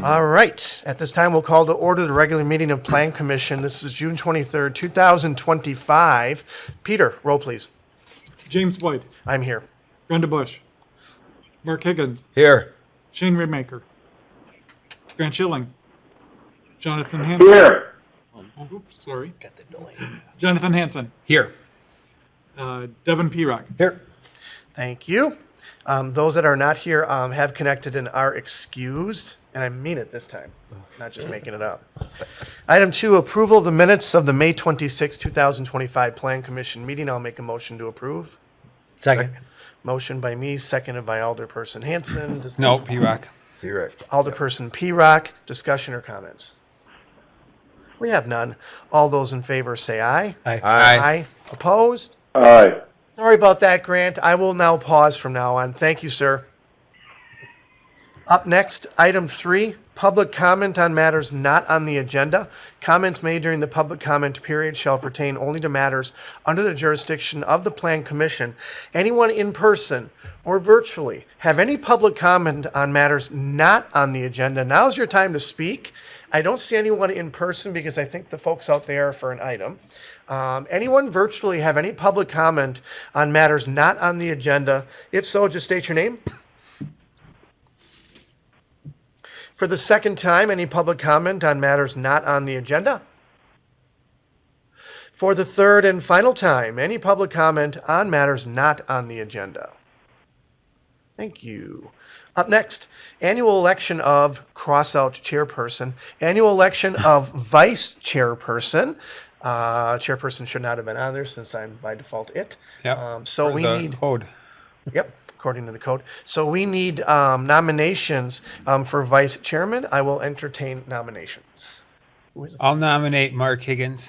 All right. At this time, we'll call to order the regular meeting of Plan Commission. This is June 23rd, 2025. Peter, roll please. James White, I'm here. Grande Bush, Mark Higgins, Here. Shane Redmaker, Grant Schilling, Jonathan Hansen. Here. Oops, sorry. Got the delay. Jonathan Hansen, Here. Devin P-Rock. Here. Thank you. Those that are not here have connected and are excused, and I mean it this time, not just making it up. Item 2, approval of the minutes of the May 26, 2025 Plan Commission meeting. I'll make a motion to approve. Second. Motion by me, seconded by Alderperson Hanson. No, P-Rock. Here. Alderperson P-Rock, discussion or comments? We have none. All those in favor say aye. Aye. Opposed? Aye. Sorry about that, Grant. I will now pause from now on. Thank you, sir. Up next, item 3, public comment on matters not on the agenda. Comments made during the public comment period shall pertain only to matters under the jurisdiction of the Plan Commission. Anyone in person or virtually have any public comment on matters not on the agenda, now's your time to speak. I don't see anyone in person because I think the folks out there are for an item. Anyone virtually have any public comment on matters not on the agenda? If so, just state your name. For the second time, any public comment on matters not on the agenda? For the third and final time, any public comment on matters not on the agenda? Thank you. Up next, annual election of cross-out chairperson, annual election of vice chairperson. Chairperson should not have been on there since I'm by default it. Yep. So For we the need, code. yep, according to the code. So we need nominations for vice chairman. I will entertain nominations. Who is it? I'll nominate Mark Higgins.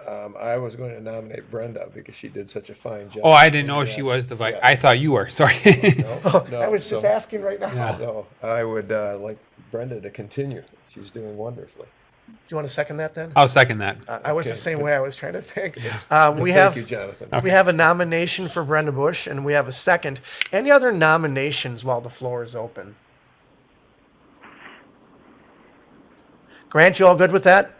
I was going to nominate Brenda because she did such a fine job. Oh, I didn't know she was the vice. Yeah. I thought you were. Sorry. No, I was just so- asking right now. Yeah. So I would like Brenda to continue. She's doing wonderfully. Do you want to second that then? I'll second that. I was the Okay. same way. I was trying to think. We Thank have you, Jonathan. we have a nomination for Brenda Bush, and we have a second. Any other nominations while the floor is open? Grant, you all good with that?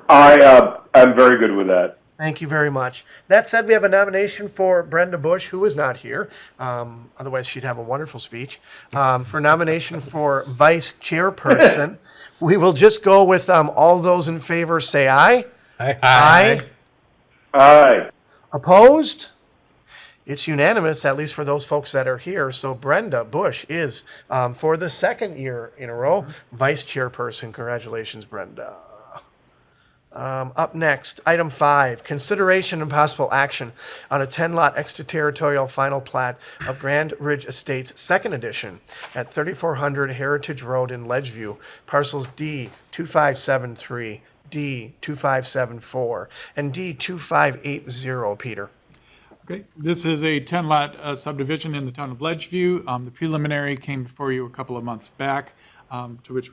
I'm very good with that. Thank you very much. That said, we have a nomination for Brenda Bush, who is not here. Otherwise, she'd have a wonderful speech. For nomination for vice chairperson, we will just go with all those in favor say aye. Aye. Aye. Opposed? It's unanimous, at least for those folks that are here. So Brenda Bush is, for the second year in a row, vice chairperson. Congratulations, Brenda. Up next, item 5, consideration and possible action on a 10-lot extraterritorial final plat of Grand Ridge Estates, second edition, at 3400 Heritage Road in Ledgeview, parcels D-2573, D-2574, and D-2580, Peter. Okay, this is a 10-lot subdivision in the town of Ledgeview. The preliminary came before you a couple of months back, to which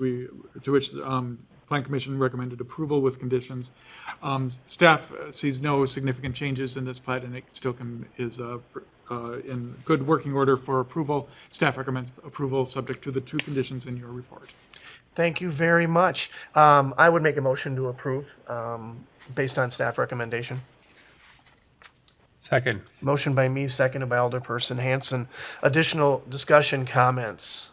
Plan Commission recommended approval with conditions. Staff sees no significant changes in this plat, and it still is in good working order for approval. Staff recommends approval subject to the 2 conditions in your report. Thank you very much. I would make a motion to approve based on staff recommendation. Second. Motion by me, seconded by Alderperson Hanson. Additional discussion, comments?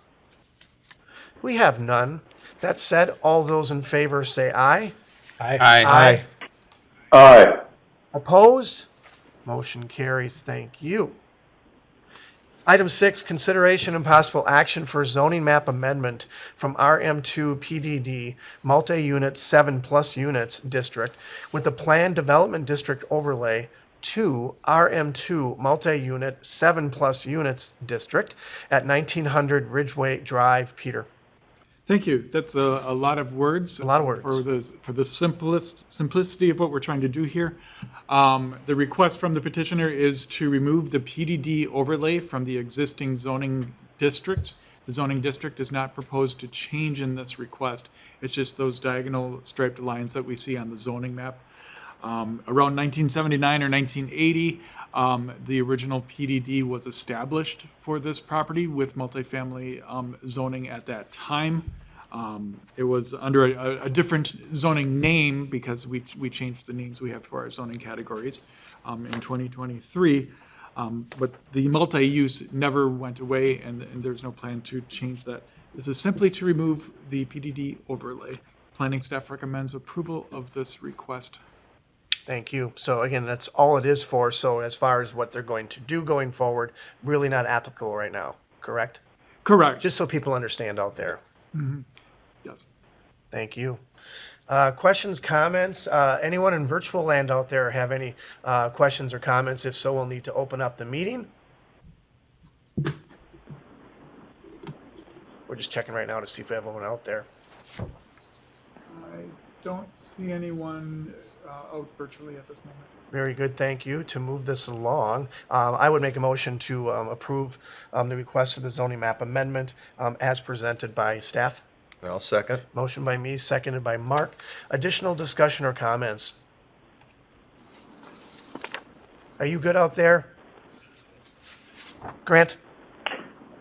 We have none. That said, all those in favor say aye. Aye. Aye. Opposed? Motion carries. Thank you. Item 6, consideration and possible action for zoning map amendment from RM-2 PDD, multi-unit 7+ units district with the planned development district overlay to RM-2 multi-unit 7+ units district at 1900 Ridgeway Drive. Peter. Thank you. That's a lot of words. A lot of words. For the simplicity of what we're trying to do here. The request from the petitioner is to remove the PDD overlay from the existing zoning district. The zoning district is not proposed to change in this request. It's just those diagonal striped lines that we see on the zoning map. Around 1979 or 1980, The original PDD was established for this property with multifamily zoning at that time. It was under a different zoning name because we changed the names we have for our zoning categories in 2023. But the multi-use never went away, and there's no plan to change that. This is simply to remove the PDD overlay. Planning staff recommends approval of this request. Thank you. So again, that's all it is for. So as far as what they're going to do going forward, really not applicable right now, correct? Correct. Just so people understand out there. Yes. Thank you. Questions, comments? Anyone in virtual land out there have any questions or comments? If so, we'll need to open up the meeting. We're just checking right now to see if we have anyone out there. I don't see anyone out virtually at this moment. Very good, thank you. To move this along, I would make a motion to approve the request of the zoning map amendment as presented by staff. I'll second. Motion by me, seconded by Mark. Additional discussion or comments? Are you good out there? Grant?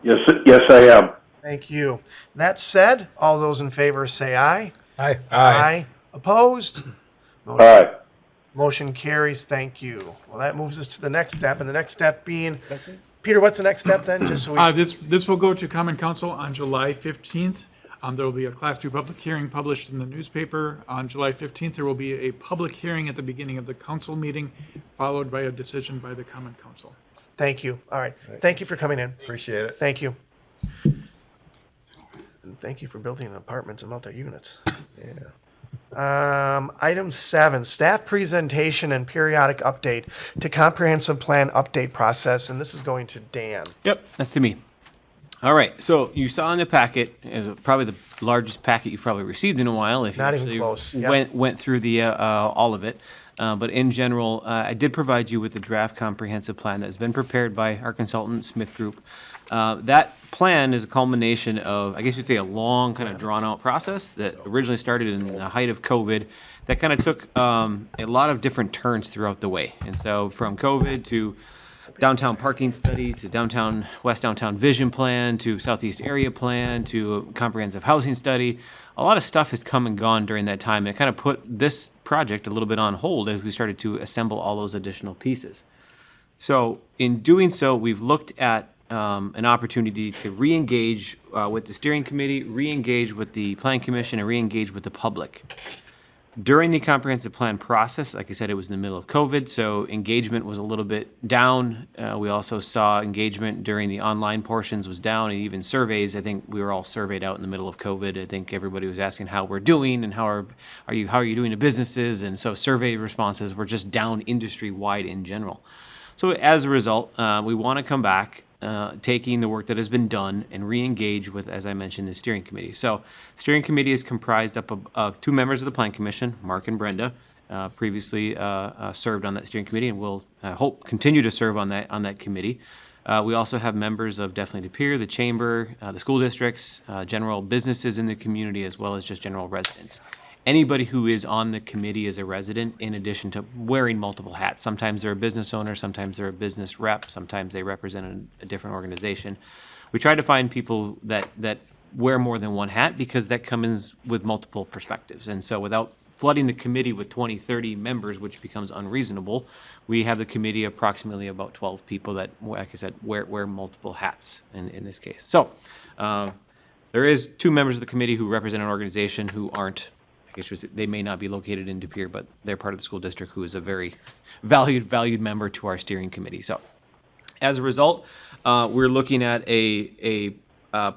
Yes, yes, I am. Thank you. That said, all those in favor say aye. Aye. Aye. Opposed? Aye. Motion carries. Thank you. Well, that moves us to the next step, and the next step being, Peter, what's the next step then? Just so we, This will go to Common Council on July 15th. There will be a Class 2 public hearing published in the newspaper. On July 15th, there will be a public hearing at the beginning of the council meeting, followed by a decision by the Common Council. thank you. All right. Thank you for coming in. Appreciate it. Thank you. And thank you for building apartments and multi-units. Yeah. Item 7, staff presentation and periodic update to comprehensive plan update process, and this is going to Dan. Yep, that's to me. All right, so you saw in the packet, is probably the largest packet you've probably received in a while, if you Not even actually close, yep. went through the all of it. But in general, I did provide you with the draft comprehensive plan that has been prepared by our consultant, Smith Group. That plan is a culmination of, I guess you'd say, a long kind of drawn-out process that originally started in the height of COVID that kind of took a lot of different turns throughout the way. And so from COVID to downtown parking study to west downtown vision plan to southeast area plan to a comprehensive housing study, a lot of stuff has come and gone during that time. And it kind of put this project a little bit on hold as we started to assemble all those additional pieces. So in doing so, we've looked at an opportunity to re-engage with the steering committee, re-engage with the Plan Commission, and re-engage with the public. During the comprehensive plan process, like I said, it was in the middle of COVID, so engagement was a little bit down. We also saw engagement during the online portions was down, and even surveys. I think we were all surveyed out in the middle of COVID. I think everybody was asking how we're doing and how are you doing the businesses, and so survey responses were just down industry-wide in general. So as a result, we want to come back, taking the work that has been done and re-engage with, as I mentioned, the steering committee. So steering committee is comprised up of 2 members of the Plan Commission, Mark and Brenda, previously served on that steering committee and will hope continue to serve on that committee. We also have members of definitely the Pere, the Chamber, the school districts, general businesses in the community, as well as just general residents. Anybody who is on the committee is a resident, in addition to wearing multiple hats. Sometimes they're a business owner, sometimes they're a business rep, sometimes they represent a different organization. We try to find people that wear more than one hat because that comes with multiple perspectives. And so without flooding the committee with 20, 30 members, which becomes unreasonable, we have the committee approximately about 12 people that, like I said, wear multiple hats in this case. So there is 2 members of the committee who represent an organization who aren't, I guess they may not be located in De Pere, but they're part of the school district, who is a very valued member to our steering committee. So as a result, we're looking at a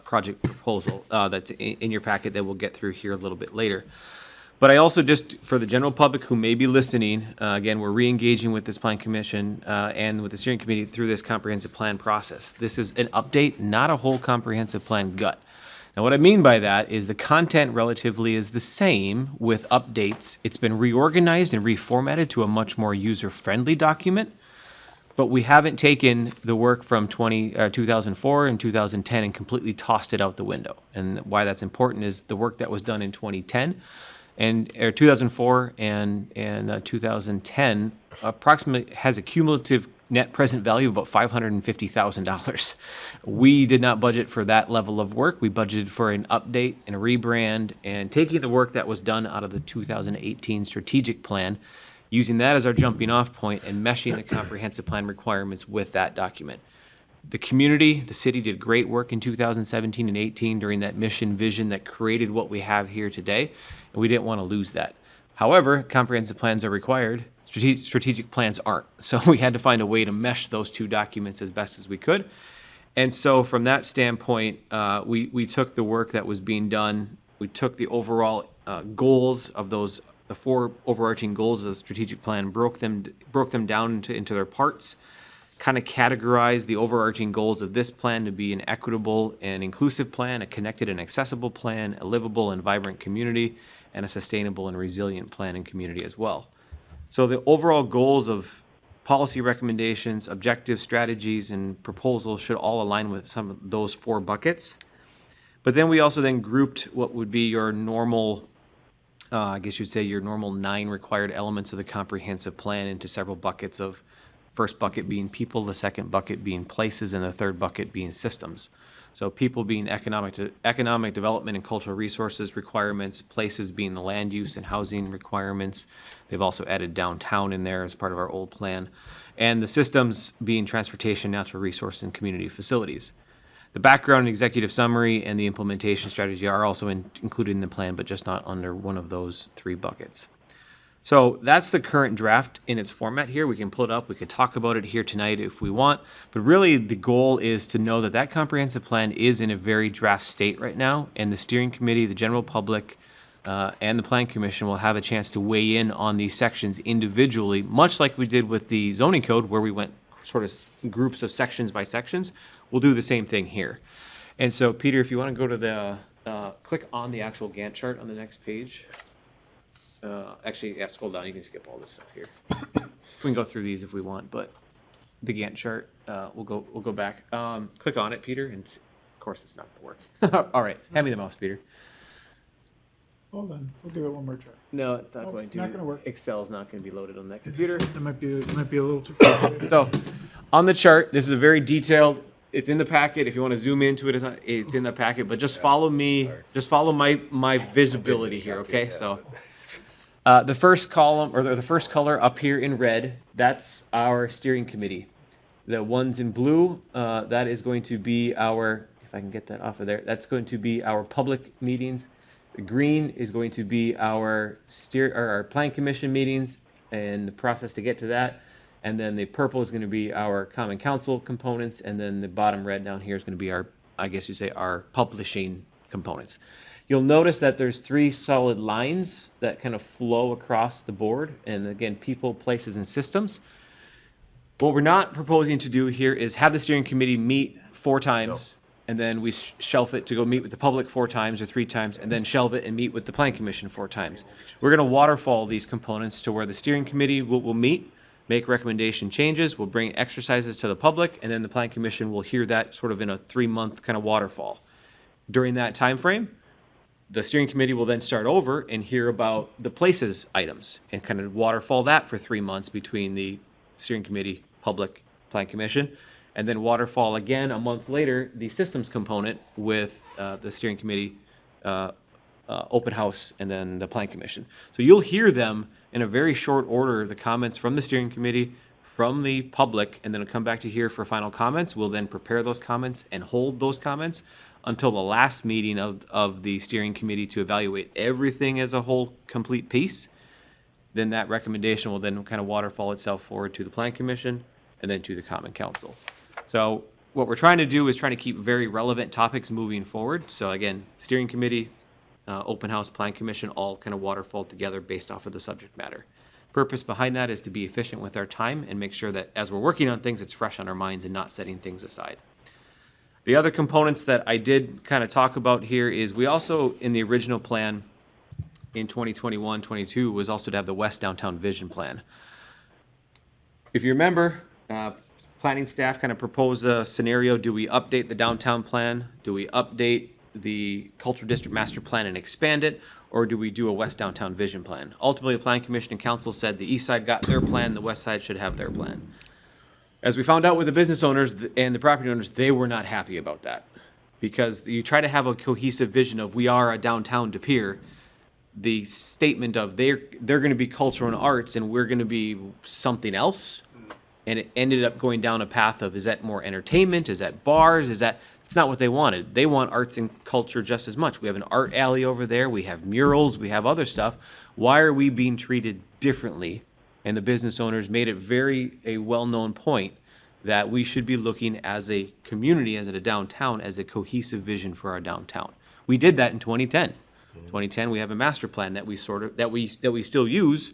project proposal that's in your packet that we'll get through here a little bit later. But I also, just for the general public who may be listening, again, we're re-engaging with this Plan Commission and with the steering committee through this comprehensive plan process. This is an update, not a whole comprehensive plan gut. Now, what I mean by that is the content relatively is the same with updates. It's been reorganized and reformatted to a much more user-friendly document, but we haven't taken the work from 2004 and 2010 and completely tossed it out the window. And why that's important is the work that was done in 2010 or 2004 and 2010 approximately has a cumulative net present value of about $550,000. We did not budget for that level of work. We budgeted for an update and a rebrand and taking the work that was done out of the 2018 strategic plan, using that as our jumping off point and meshing the comprehensive plan requirements with that document. The community, the city did great work in 2017 and 18 during that mission vision that created what we have here today, and we didn't want to lose that. However, comprehensive plans are required. Strategic plans aren't. So we had to find a way to mesh those two documents as best as we could. And so from that standpoint, we took the work that was being done. We took the overall goals of those, the four overarching goals of the strategic plan, broke them down into their parts, kind of categorized the overarching goals of this plan to be an equitable and inclusive plan, a connected and accessible plan, a livable and vibrant community, and a sustainable and resilient plan and community as well. So the overall goals of policy recommendations, objectives, strategies, and proposals should all align with some of those four buckets. But then we also then grouped what would be your normal, I guess you'd say your normal 9 required elements of the comprehensive plan into several buckets of first bucket being people, the second bucket being places, and the third bucket being systems. So people being economic development and cultural resources requirements, places being the land use and housing requirements. They've also added downtown in there as part of our old plan. And the systems being transportation, natural resource, and community facilities. The background and executive summary and the implementation strategy are also included in the plan, but just not under one of those 3 buckets. So that's the current draft in its format here. We can pull it up. We could talk about it here tonight if we want. But really the goal is to know that that comprehensive plan is in a very draft state right now. And the steering committee, the general public, and the Plan Commission will have a chance to weigh in on these sections individually, much like we did with the zoning code where we went sort of groups of sections by sections. We'll do the same thing here. And so, Peter, if you want to go to the, click on the actual Gantt chart on the next page. Actually, yeah, scroll down. You can skip all this stuff here. We can go through these if we want, but the Gantt chart, we'll go back. Click on it, Peter, and of course it's not going to work. All right, hand me the mouse, Peter. Hold on, we'll give it one more try. No, it's not going it's to. not gonna work. Excel's not going to be loaded on that Is computer. this- It might be a little too far. So, on the chart, this is a very detailed. It's in the packet. If you want to zoom into it, it's in the packet. But just follow me. Just follow my visibility here. Okay, so. The first column, or the first color up here in red, that's our steering committee. The ones in blue, that is going to be our, if I can get that off of there, that's going to be our public meetings. The green is going to be our our Plan Commission meetings and the process to get to that. And then the purple is going to be our Common Council components. And then the bottom red down here is going to be our, I guess you say, our publishing components. You'll notice that there's 3 solid lines that kind of flow across the board. And again, people, places, and systems. What we're not proposing to do here is have the steering committee meet 4 times, and then we shelf it to go meet with the public 4 times or 3 times, and then shelve it and meet with the Plan Commission 4 times. We're going to waterfall these components to where the steering committee will meet, make recommendation changes, we'll bring exercises to the public, and then the Plan Commission will hear that sort of in a 3-month kind of waterfall. During that time frame, the steering committee will then start over and hear about the places items and kind of waterfall that for 3 months between the steering committee, public, Plan Commission, and then waterfall again a month later the systems component with the steering committee, open house, and then the Plan Commission. So you'll hear them in a very short order, the comments from the steering committee, from the public, and then it'll come back to here for final comments. We'll then prepare those comments and hold those comments until the last meeting of the steering committee to evaluate everything as a whole complete piece. Then that recommendation will then kind of waterfall itself forward to the Plan Commission and then to the Common Council. So what we're trying to do is trying to keep very relevant topics moving forward. So again, steering committee, open house, Plan Commission, all kind of waterfall together based off of the subject matter. Purpose behind that is to be efficient with our time and make sure that as we're working on things, it's fresh on our minds and not setting things aside. The other components that I did kind of talk about here is we also, in the original plan in 2021-22, was also to have the West Downtown Vision Plan. If you remember, planning staff kind of proposed a scenario. Do we update the downtown plan? Do we update the Cultural District Master Plan and expand it? Or do we do a West Downtown Vision Plan? Ultimately, the Plan Commission and Council said the east side got their plan, the west side should have their plan. As we found out with the business owners and the property owners, they were not happy about that. Because you try to have a cohesive vision of we are a downtown De Pere, the statement of they're going to be cultural and arts and we're going to be something else. And it ended up going down a path of, is that more entertainment? Is that bars? It's not what they wanted. They want arts and culture just as much. We have an art alley over there. We have murals. We have other stuff. Why are we being treated differently? And the business owners made it a well-known point that we should be looking as a community, as a downtown, as a cohesive vision for our downtown. We did that in 2010. 2010, we have a master plan that we still use.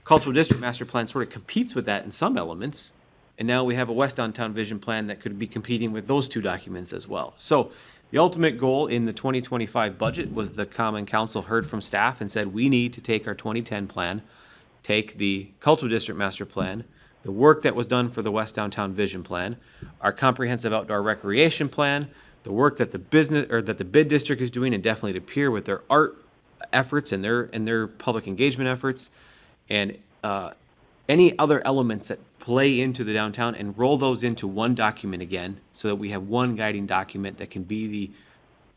Cultural District Master Plan sort of competes with that in some elements. And now we have a West Downtown Vision Plan that could be competing with those two documents as well. So the ultimate goal in the 2025 budget was the Common Council heard from staff and said, we need to take our 2010 plan, take the Cultural District Master Plan, the work that was done for the West Downtown Vision Plan, our comprehensive outdoor recreation plan, the work that the bid district is doing, and definitely to Pere with their art efforts and their public engagement efforts, and any other elements that play into the downtown, and roll those into one document again, so that we have one guiding document that can be the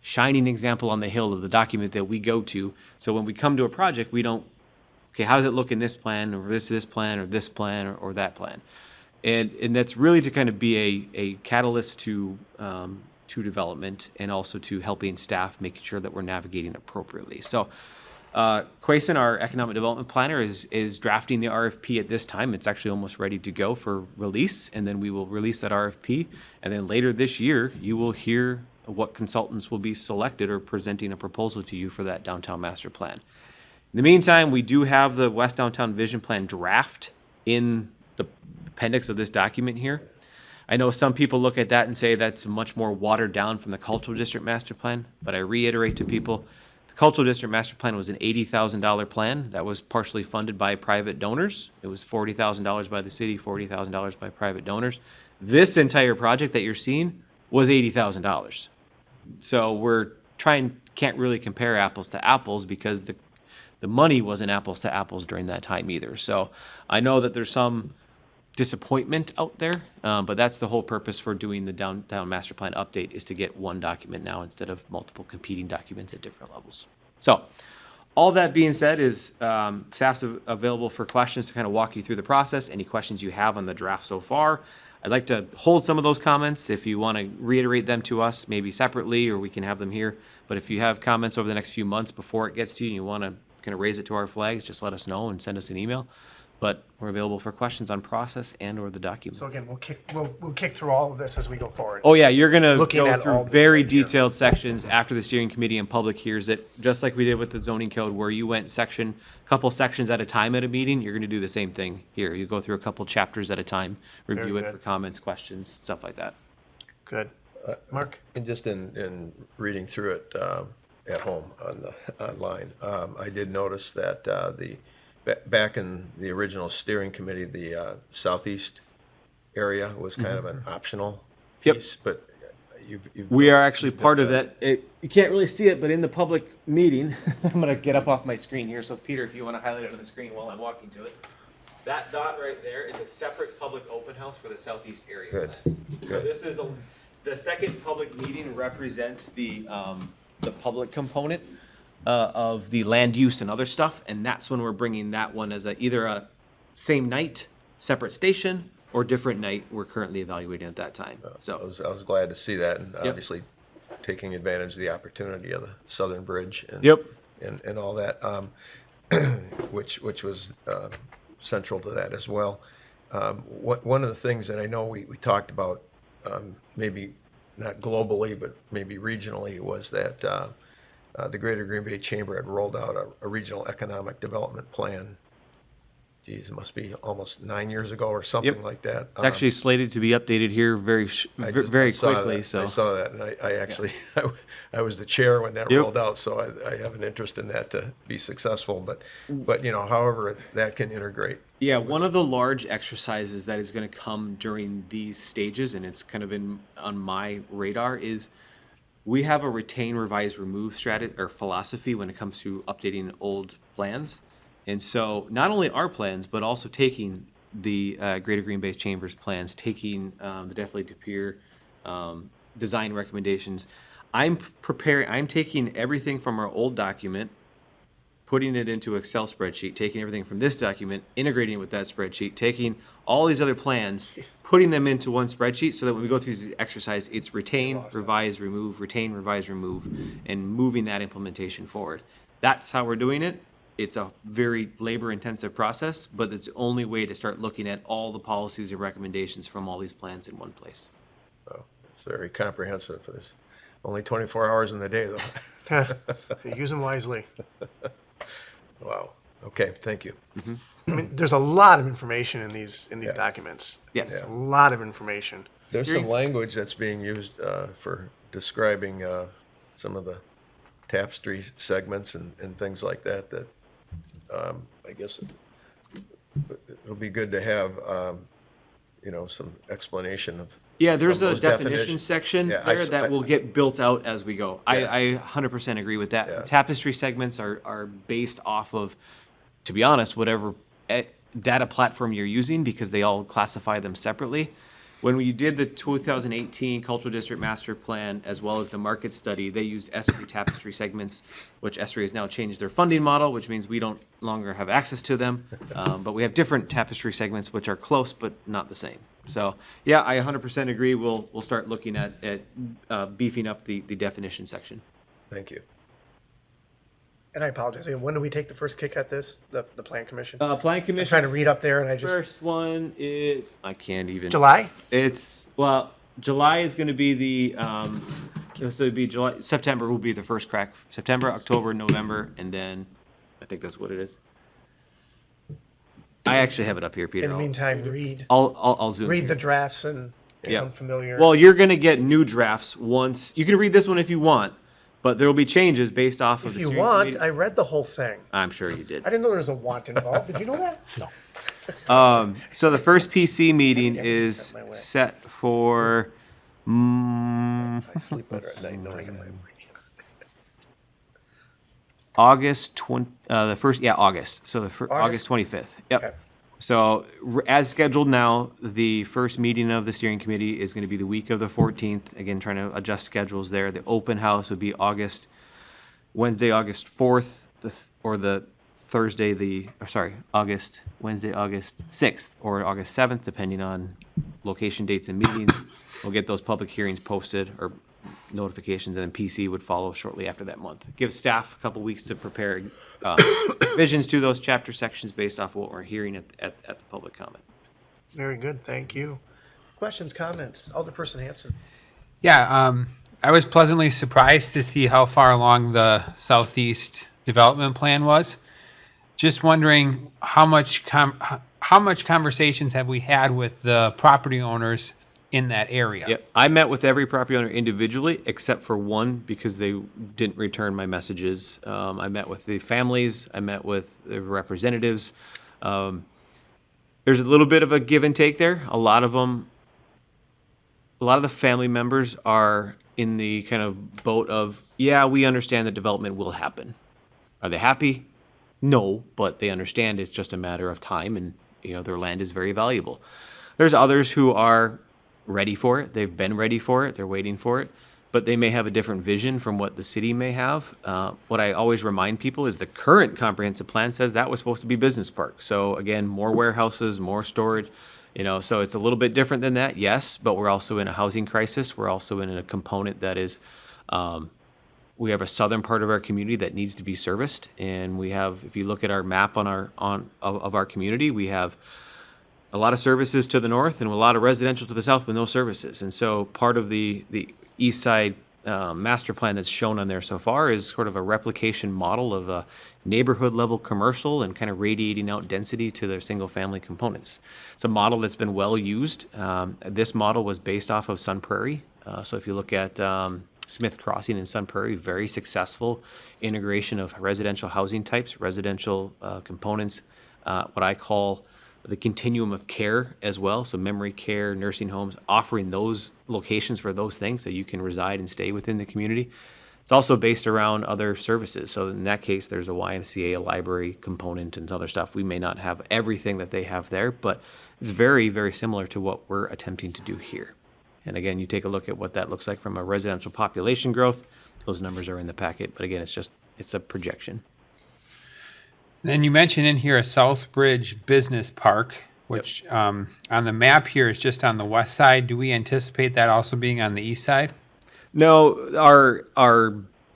shining example on the hill of the document that we go to. So when we come to a project, we don't, okay, how does it look in this plan, or this plan, or this plan, or that plan? And that's really to kind of be a catalyst to development, and also to helping staff, making sure that we're navigating appropriately. So Quason, our economic development planner, is drafting the RFP at this time. It's actually almost ready to go for release, and then we will release that RFP. And then later this year, you will hear what consultants will be selected or presenting a proposal to you for that downtown master plan. In the meantime, we do have the West Downtown Vision Plan draft in the appendix of this document here. I know some people look at that and say that's much more watered down from the Cultural District Master Plan, but I reiterate to people, the Cultural District Master Plan was an $80,000 plan that was partially funded by private donors. It was $40,000 by the city, $40,000 by private donors. This entire project that you're seeing was $80,000. So can't really compare apples to apples, because the money wasn't apples to apples during that time either. So I know that there's some disappointment out there, but that's the whole purpose for doing the downtown master plan update, is to get one document now instead of multiple competing documents at different levels. So all that being said, is staff's available for questions to kind of walk you through the process. Any questions you have on the draft so far, I'd like to hold some of those comments. If you want to reiterate them to us, maybe separately, or we can have them here. But if you have comments over the next few months before it gets to you and you want to kind of raise it to our flags, just let us know and send us an email. But we're available for questions on process and or the document. So again, we'll kick through all of this as we go forward. Oh yeah, you're gonna Looking go at all through this very right here. detailed sections after the steering committee and public hears it, just like we did with the zoning code, where you went couple sections at a time at a meeting. You're gonna do the same thing here. You go through a couple chapters at a time, review Very it good. for comments, questions, stuff like that. Good. Mark? And just in reading through it at home online, I did notice that back in the original steering committee, the southeast area was kind of an optional Yep. piece, but We are actually part of that. You can't really see it, but in the public meeting, I'm going to get up off my screen here. So Peter, if you want to highlight it on the screen while I'm walking to it. That dot right there is a separate public open house for the southeast area. Good. So Good. this is the second public meeting represents the public component of the land use and other stuff, and that's when we're bringing that one as either a same night, separate station, or different night. We're currently evaluating at that time. So I was glad to see that, and Yep. obviously taking advantage of the opportunity of the Southern Bridge and Yep. and all that, which was central to that as well. One of the things that I know we talked about, maybe not globally, but maybe regionally, was that the Greater Green Bay Chamber had rolled out a regional economic development plan. Geez, it must be almost 9 years ago or something Yep. like that. it's actually slated to be updated here very I very saw quickly. that. So I saw that, and I actually I was the chair when that Yep. rolled out, so I have an interest in that to be successful. But however that can integrate. yeah, one of the large exercises that is going to come during these stages, and it's kind of on my radar, is we have a retain, revise, remove strategy or philosophy when it comes to updating old plans. And so not only our plans, but also taking the Greater Green Bay Chambers plans, taking the Definitely to Pier design recommendations. I'm taking everything from our old document, putting it into Excel spreadsheet, taking everything from this document, integrating it with that spreadsheet, taking all these other plans, putting them into one spreadsheet so that when we go through this exercise, it's retain, revise, remove, retain, revise, remove, and moving that implementation forward. That's how we're doing it. It's a very labor-intensive process, but it's the only way to start looking at all the policies and recommendations from all these plans in one place. Oh, it's very comprehensive. There's only 24 hours in the day, though. Use them wisely. Wow. Okay, thank you. I mean, there's a lot of information in these documents. Yes. It's a lot of information. There's some language that's being used for describing some of the tapestry segments and things like that, that I guess it'll be good to have, some explanation of. Yeah, there's some a of those definition definitions. section Yeah, there that will get built out as we go. Yeah. I 100% agree with that. Yeah. Tapestry segments are based off of, to be honest, whatever data platform you're using, because they all classify them separately. When we did the 2018 Cultural District Master Plan, as well as the market study, they used ESRI tapestry segments, which ESRI has now changed their funding model, which means we don't longer have access to them. But we have different tapestry segments, which are close but not the same. So, yeah, I 100% agree. We'll start looking at beefing up the definition section. Thank you. And I apologize. When do we take the first kick at this, the Plan Commission? Plan I'm trying to Commission, read up there and I just, first one is, I can't even. July? July is going to be the, so it'd be July, September will be the first crack. September, October, November, and then I think that's what it is. I actually have it up here, Peter. In the meantime, I'll zoom. read here. the drafts and Yeah. become familiar. Well, you're going to get new drafts once. You can read this one if you want, but there will be changes based off of If the you steering want, committee. I read the whole thing. I'm sure you did. I didn't know there was a want involved. Did you know that? No. So the first PC meeting I is set my way. set for I sleep better at night knowing I'm August 20, August. So August 25th. Yep. Okay. So as scheduled now, the first meeting of the steering committee is going to be the week of the 14th. Again, trying to adjust schedules there. The open house would be Wednesday, August 4th, Wednesday, August 6th, or August 7th, depending on location dates and meetings. We'll get those public hearings posted or notifications, and then PC would follow shortly after that month. Give staff a couple weeks to prepare revisions to those chapter sections based off of what we're hearing at the public comment. Very good. Thank you. Questions, comments? Alderperson Hanson. Yeah, I was pleasantly surprised to see how far along the Southeast Development Plan was. Just wondering how much conversations have we had with the property owners in that area? Yep. I met with every property owner individually except for one because they didn't return my messages. I met with the families. I met with the representatives. There's a little bit of a give and take there. A lot of the family members are in the kind of boat of, yeah, we understand that development will happen. Are they happy? No, but they understand it's just a matter of time, and their land is very valuable. There's others who are ready for it. They've been ready for it. They're waiting for it, but they may have a different vision from what the city may have. What I always remind people is the current comprehensive plan says that was supposed to be business park. So again, more warehouses, more storage, so it's a little bit different than that, yes, but we're also in a housing crisis. We're also in a component that is, we have a southern part of our community that needs to be serviced. And we have, if you look at our map of our community, we have a lot of services to the north and a lot of residential to the south with no services. And so part of the east side master plan that's shown on there so far is sort of a replication model of a neighborhood level commercial and kind of radiating out density to their single family components. It's a model that's been well used. This model was based off of Sun Prairie. So if you look at Smith Crossing in Sun Prairie, very successful integration of residential housing types, residential components, what I call the continuum of care as well. So memory care, nursing homes, offering those locations for those things so you can reside and stay within the community. It's also based around other services. So in that case, there's a YMCA, a library component, and other stuff. We may not have everything that they have there, but it's very, very similar to what we're attempting to do here. And again, you take a look at what that looks like from a residential population growth. Those numbers are in the packet, but again, it's a projection. Then you mentioned in here a Southbridge Business Park, which on the map here is just on the west side. Do we anticipate that also being on the east side? No,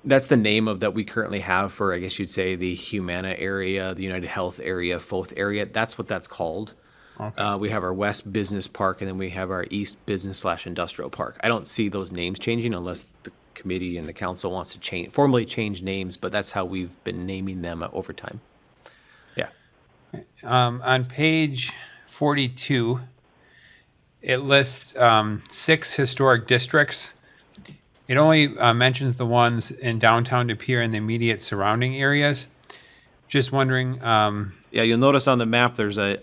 that's the name of that we currently have for, I guess you'd say, the Humana area, the United Health area, Foth area. That's what that's called. Okay. We have our West Business Park, and then we have our East Business/Industrial Park. I don't see those names changing unless the committee and the council wants to formally change names, but that's how we've been naming them over time. Yeah. On page 42, it lists 6 historic districts. It only mentions the ones in downtown De Pere and the immediate surrounding areas. Just wondering. Yeah, you'll notice on the map there's a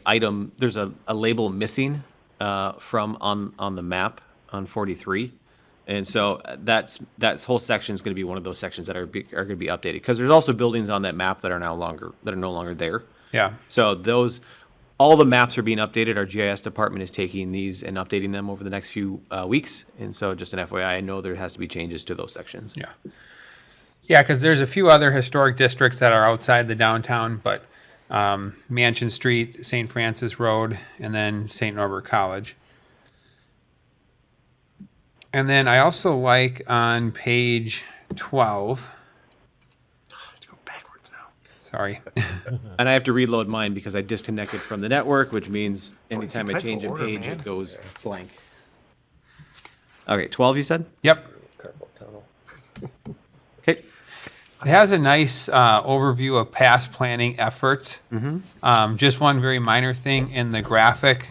label missing from on the map on 43, and so that whole section is going to be one of those sections that are going to be updated, because there's also buildings on that map that are no longer there. Yeah. So all the maps are being updated. Our GIS department is taking these and updating them over the next few weeks. And so just an FYI, I know there has to be changes to those sections. Yeah. Yeah, because there's a few other historic districts that are outside the downtown, but Mansion Street, St. Francis Road, and then St. Norbert College. And then I also like on page 12. Sorry. And I have to reload mine because I disconnected from the network, which means anytime I sequential change a order, page, man. it goes blank. Okay, 12 you said? Yep. Carpal tunnel. Okay. It has a nice overview of past planning efforts. Just one very minor thing in the graphic.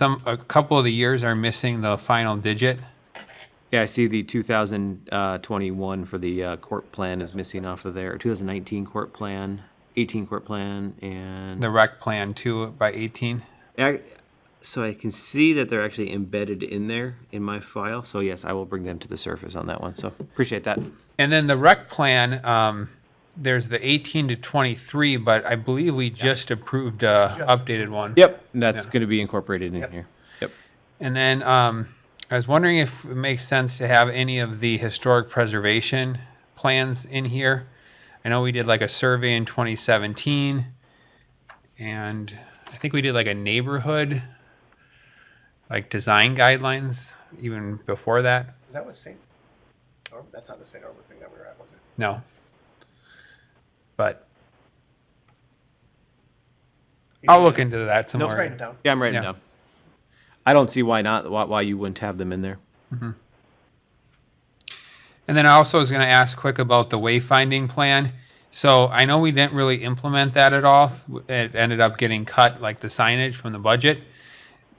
A couple of the years are missing the final digit. Yeah, I see the 2021 for the court plan is missing off of there. 2019 court plan, 18 court plan, and The rec plan too by 18. so I can see that they're actually embedded in there in my file. So yes, I will bring them to the surface on that one. So appreciate that. And then the rec plan, there's the 18 to 23, but I believe we just approved a updated one. Yep, that's going to be incorporated in here. Yep. And then I was wondering if it makes sense to have any of the historic preservation plans in here. I know we did like a survey in 2017, and I think we did like a neighborhood, like design guidelines even before that. Is that what St. Norbert? That's not the St. Norbert thing that we were at, was it? No. But I'll look into that some No, more. Write it down. Yeah, I'm writing it Yeah. down. I don't see why not. Why you wouldn't have them in there. And then I also was going to ask quick about the wayfinding plan. So I know we didn't really implement that at all. It ended up getting cut, like the signage from the budget.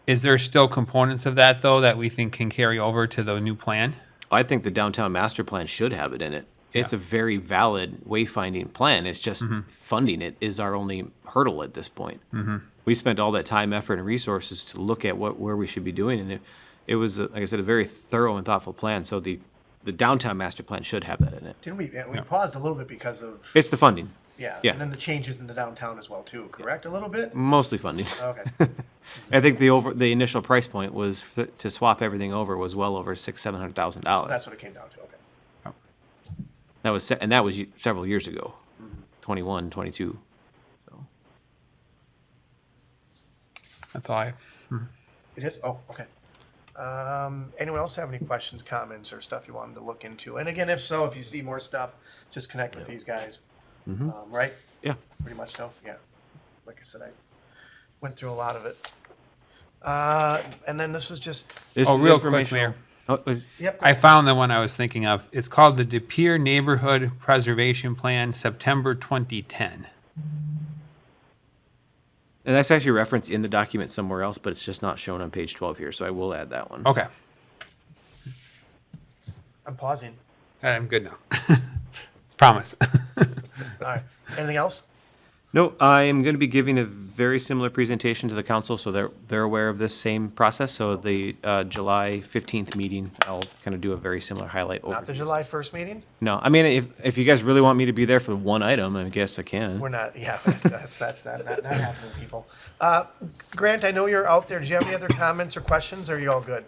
Is there still components of that, though, that we think can carry over to the new plan? I think the downtown master plan should have it in it. It's a very valid wayfinding plan. It's just funding it is our only hurdle at this point. We spent all that time, effort, and resources to look at where we should be doing, and it was, like I said, a very thorough and thoughtful plan. So the downtown master plan should have that in it. Didn't we? Yeah, we paused a little bit because of It's the funding, yeah, yeah. and then the changes in the downtown as well too. Correct? A little bit. mostly funding. Okay. I think the initial price point was to swap everything over was well over $600,000-700,000. So that's what it came down to. Okay. That was several years ago, 21, 22. So. That's all I. It is? Oh, okay. Anyone else have any questions, comments, or stuff you wanted to look into? And again, if so, if you see more stuff, just connect with these guys. Right? Yeah. Pretty much so, yeah. Like I said, I went through a lot of it. And then this was just, This Oh, is real quick, informational. Mayor. Oh, yep. I found the one I was thinking of. It's called the De Pere Neighborhood Preservation Plan, September 2010. and that's actually referenced in the document somewhere else, but it's just not shown on page 12 here, so I will add that one. Okay. I'm pausing. I'm good now. Promise. All right. Anything else? No, I am going to be giving a very similar presentation to the council, so they're aware of this same process. So the July 15th meeting, I'll kind of do a very similar highlight Not the overview. July 1st meeting? No, I mean, if you guys really want me to be there for the one item, I guess I can. We're not, yeah, that's not happening, people. Grant, I know you're out there. Do you have any other comments or questions, or are you all good?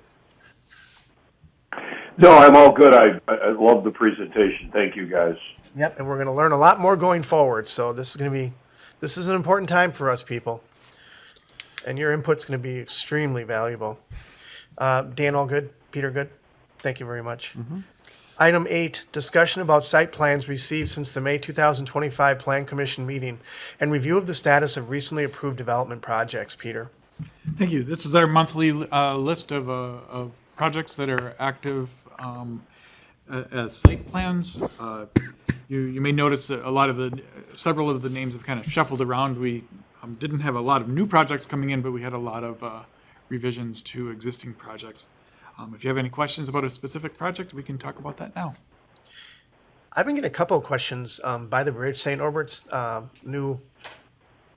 No, I'm all good. I love the presentation. Thank you, guys. Yep, and we're going to learn a lot more going forward, so this is an important time for us, people. And your input's going to be extremely valuable. Dan, all good? Peter, good? Thank you very much. Item 8, discussion about site plans received since the May 2025 Plan Commission meeting and review of the status of recently approved development projects. Peter. Thank you. This is our monthly list of projects that are active as site plans. You may notice that several of the names have kind of shuffled around. We didn't have a lot of new projects coming in, but we had a lot of revisions to existing projects. If you have any questions about a specific project, we can talk about that now. I've been getting a couple of questions by the bridge, St. Orbert's new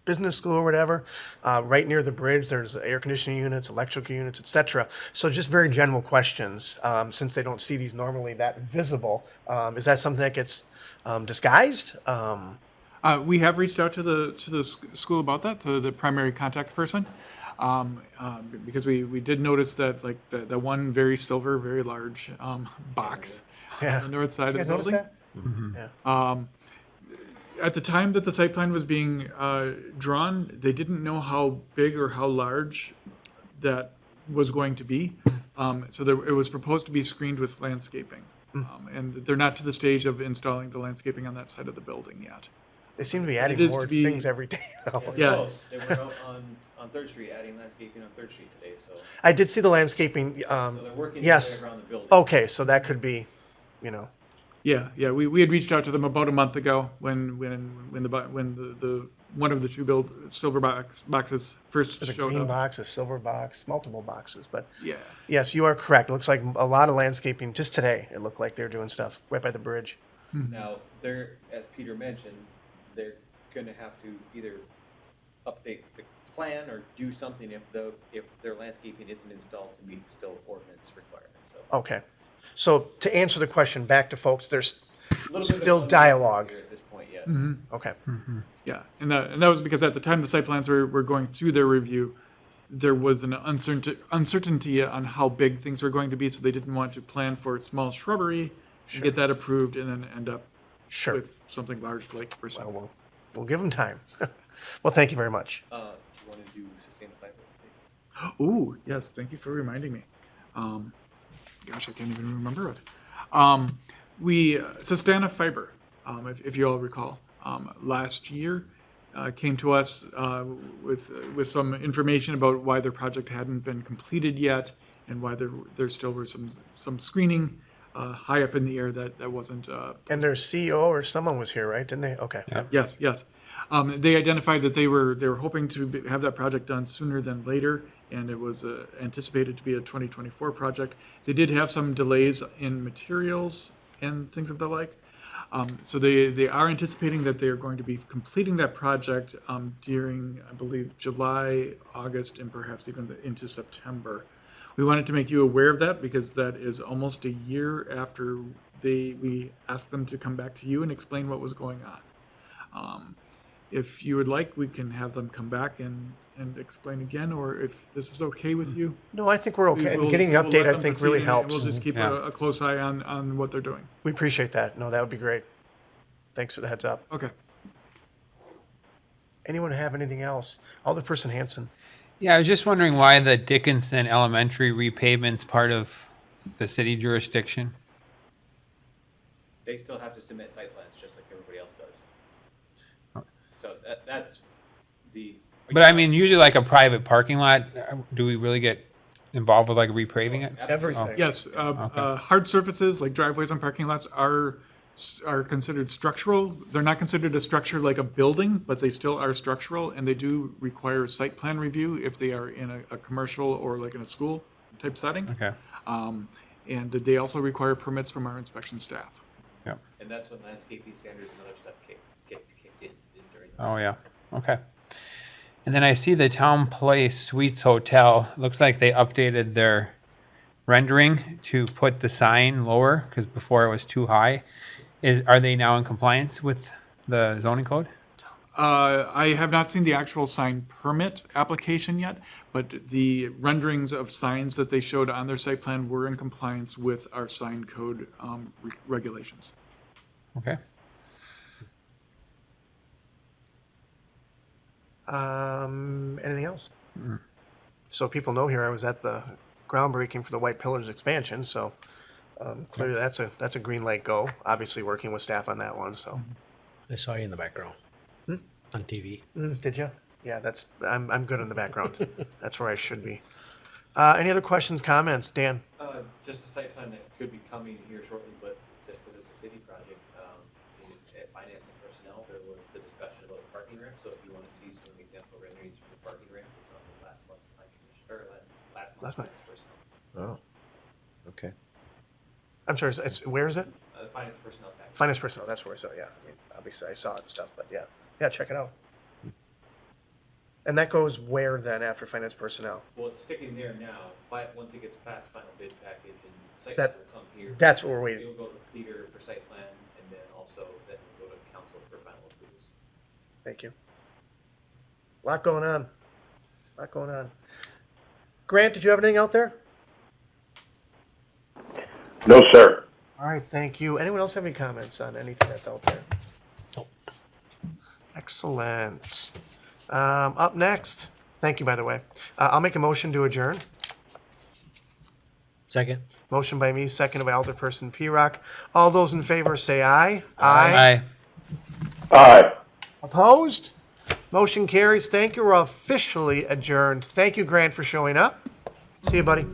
business school or whatever. Right near the bridge, there's air conditioning units, electrical units, etc. So just very general questions, since they don't see these normally that visible. Is that something that gets disguised? We have reached out to the school about that, to the primary contact person, because we did notice that like the one very silver, very large box Yeah. on the north side You of guys the notice building. that? Yeah. At the time that the site plan was being drawn, they didn't know how big or how large that was going to be. So it was proposed to be screened with landscaping. And they're not to the stage of installing the landscaping on that side of the building yet. They seem to be adding It is more to be- things every day, though. Yeah. They were out on 3rd Street, adding landscaping on 3rd Street today, so I did see the landscaping. they're working Yes. around the building. Okay, so that could be, you know. Yeah. We had reached out to them about a month ago when the one of the two silver boxes first There's a showed green up. box, a silver box, multiple boxes. But Yeah. yes, you are correct. It looks like a lot of landscaping. Just today, it looked like they're doing stuff right by the bridge. Now, they're, as Peter mentioned, they're gonna have to either update the plan or do something if their landscaping isn't installed to meet still ordinance requirements, so. Okay. So to answer the question back to folks, there's A little bit of still unknown dialogue. here at this point yet. Okay. Yeah, and that was because at the time the site plans were going through their review, there was an uncertainty on how big things were going to be, so they didn't want to plan for small shrubbery and get that approved and then end up Sure. with something large like Well, Bristle. we'll give them time. Well, thank you very much. Do you wanna do sustainable fiber? Ooh, yes, thank you for reminding me. Gosh, I can't even remember it. Sustana Fiber, if you all recall, last year came to us with some information about why their project hadn't been completed yet and why there still were some screening high up in the air that wasn't. And their CEO or someone was here, right? Didn't they? Okay. Yes. They identified that they were hoping to have that project done sooner than later, and it was anticipated to be a 2024 project. They did have some delays in materials and things of the like. So they are anticipating that they are going to be completing that project during, I believe, July, August, and perhaps even into September. We wanted to make you aware of that because that is almost a year after we asked them to come back to you and explain what was going on. If you would like, we can have them come back and explain again, or if this is okay with you. No, I think we're okay. we'll- Getting an we'll update, let I them think, proceed really and helps. We'll just keep Yeah. a close eye on what they're doing. We appreciate that. No, that would be great. Thanks for the heads up. Okay. Anyone have anything else? Alderperson Hanson. Yeah, I was just wondering why the Dickinson Elementary repavement's part of the city jurisdiction. They still have to submit site plans, just like everybody else does. So that's the. But I mean, usually like a private parking lot, do we really get involved with like repaving it? Everything. Yes, hard surfaces like driveways and parking lots are considered structural. They're not considered a structure like a building, but they still are structural, and they do require site plan review if they are in a commercial or like in a school type setting. Okay. And they also require permits from our inspection staff. And that's when landscaping standards and other stuff gets kicked in during the. Oh, yeah. Okay. And then I see the Town Place Suites Hotel. Looks like they updated their rendering to put the sign lower because before it was too high. Are they now in compliance with the zoning code? I have not seen the actual sign permit application yet, but the renderings of signs that they showed on their site plan were in compliance with our sign code regulations. Okay. Anything else? So people know here I was at the groundbreaking for the White Pillars expansion, so clearly that's a green light go. Obviously working with staff on that one, so. I saw you in the background on TV. Did you? Yeah, I'm good in the background. That's where I should be. Any other questions, comments? Dan? Just a site plan that could be coming here shortly, but just because it's a city project, at finance and personnel, there was the discussion about the parking ramp. So if you want to see some example renderings for the parking ramp, it's on the last month's plan commission, or last month's finance personnel. Oh, okay. I'm sorry, where is it? The finance personnel package. Finance personnel, that's where I saw, yeah. I mean, obviously I saw it and stuff, but yeah. Yeah, check it out. And that goes where then after finance personnel? Well, it's sticking there now, but once it gets past final bid package and site That- plan will come here. That's what we're waiting. It'll go to Peter for site plan, and then also then we'll go to council for final approvals. Thank you. Lot going on. Lot going on. Grant, did you have anything out there? No, sir. All right, thank you. Anyone else have any comments on anything that's out there? Excellent. Up next, thank you, by the way. I'll make a motion to adjourn. Second. Motion by me, second by Alderperson P-Rock. All those in favor say aye. Aye. Aye. Opposed? Motion carries. Thank you. We're officially adjourned. Thank you, Grant, for showing up. See you, buddy.